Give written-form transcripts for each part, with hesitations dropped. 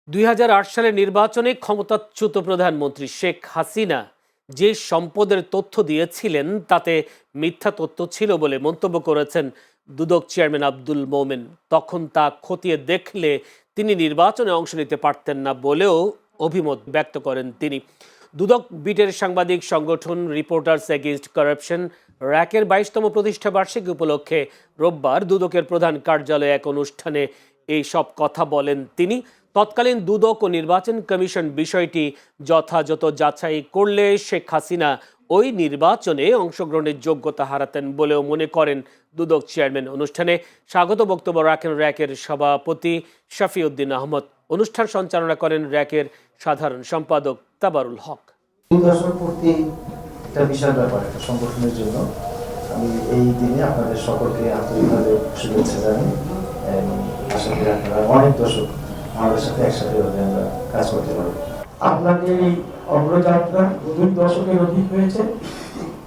2008 সালের নির্বাচনে ক্ষমতাচ্যুত প্রধানমন্ত্রী শেখ হাসিনা যে সম্পদের তথ্য দিয়েছিলেন তাতে মিথ্যা তথ্য ছিল বলে মন্তব্য করেছেন দুদক চেয়ারম্যান আব্দুল মোমেন। তখন তা খতিয়ে দেখলে তিনি নির্বাচনে অংশ নিতে পারতেন না বলেও অভিমত ব্যক্ত করেন তিনি। দুদক বিটের সাংবাদিক সংগঠন রিপোর্টার্স এগেইনস্ট কারাপশন র্যাকের 22তম প্রতিষ্ঠা বার্ষিকী উপলক্ষে রোববার দুদকের প্রধান কার্যালয়ে এক অনুষ্ঠানে এই সব কথা বলেন তিনি। তৎকালীন দুদক ও নির্বাচন কমিশন বিষয়টি যথাযথ যাচাই করলে শেখ হাসিনা ওই নির্বাচনে অংশগ্রহণের যোগ্যতা হারাতেন বলেও মনে করেন দুদক চেয়ারম্যান। অনুষ্ঠানে স্বাগত বক্তব্য রাখেন র্যাকের সভাপতি শফিউদ্দিন আহমদ। অনুষ্ঠান সঞ্চালনা করেন র্যাকের সাধারণ সম্পাদক তাবারুল হক। বিশাল ব্যাপার একটা সংগঠনের জন্য আমি এই দিনে আপনাদের সকলকে আন্তরিকভাবে শুভেচ্ছা জানাই। আশা করি আপনারা অনেক দশক আমাদের সাথে একসাথে আমরা কাজ করতে পারবো। আপনাদের এই অগ্রযাত্রা 2 দশকের অধিক হয়েছে,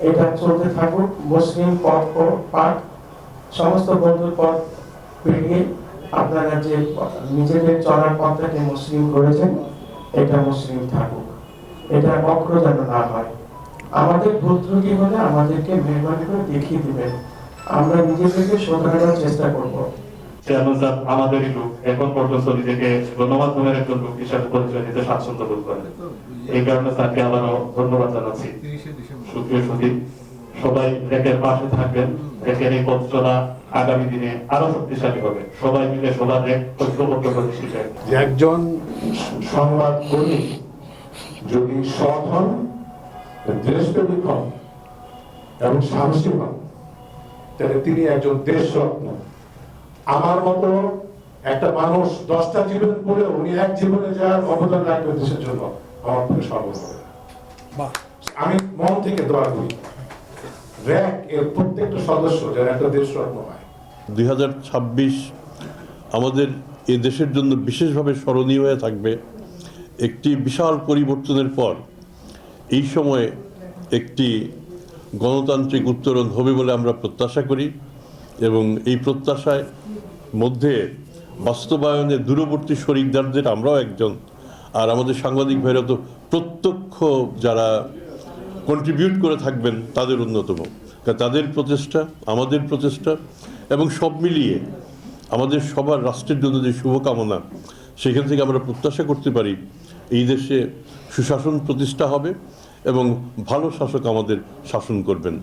এটা চলতে থাকুক। মুসলিম পথ ও পাঠ সমস্ত বন্ধুর পথ পেরিয়ে আপনারা যে নিজেদের চলার পথটাকে মুসলিম করেছেন, এটা মুসলিম থাকুক, এটা বক্র যেন না হয়। আমাদের ভুল ত্রুটি হলে আমাদেরকে মেহরবানি করে দেখিয়ে দিবেন, আমরা নিজেদেরকে শোধরানোর চেষ্টা করব। আমাদেরই লোক এখন পর্যন্ত নিজেকে গণমাধ্যমের একজন লোক হিসাবে পরিচয় দিতে স্বাচ্ছন্দ্য বোধ করেন। এই কারণে তাকে আবারও ধন্যবাদ জানাচ্ছি। সুপ্রিয় সচিব, সবাই র্যাকের পাশে থাকবেন। র্যাকের এই পথ চলা আগামী দিনে আরো শক্তিশালী হবে। সবাই মিলে সবার র্যাক ঐক্যবদ্ধ প্রতিষ্ঠিত। একজন সংবাদ কর্মী যদি সৎ হন, দেশপ্রেমিক হন এবং সাহসী হন, তাহলে তিনি একজন দেশরত্ন। আমার মতো একটা মানুষ 10টা জীবন পড়ে উনি এক জীবনে যার অবদান রাখবে দেশের জন্য, আমার পক্ষে সম্ভব হবে। আমি মন থেকে দোয়া করি র্যাক এর প্রত্যেকটা সদস্য যেন একটা দেশরত্ন হয়। 2026 আমাদের এ দেশের জন্য বিশেষভাবে স্মরণীয় হয়ে থাকবে। একটি বিশাল পরিবর্তনের পর এই সময়ে একটি গণতান্ত্রিক উত্তরণ হবে বলে আমরা প্রত্যাশা করি এবং এই প্রত্যাশায় মধ্যে বাস্তবায়নে দূরবর্তী শরিকদারদের আমরাও একজন, আর আমাদের সাংবাদিক ভাইরা তো প্রত্যক্ষ যারা কন্ট্রিবিউট করে থাকবেন তাদের অন্যতম। তাদের প্রচেষ্টা, আমাদের প্রচেষ্টা এবং সব মিলিয়ে আমাদের সবার রাষ্ট্রের জন্য যে শুভকামনা, সেখান থেকে আমরা প্রত্যাশা করতে পারি এই দেশে সুশাসন প্রতিষ্ঠা হবে এবং ভালো শাসক আমাদের শাসন করবেন।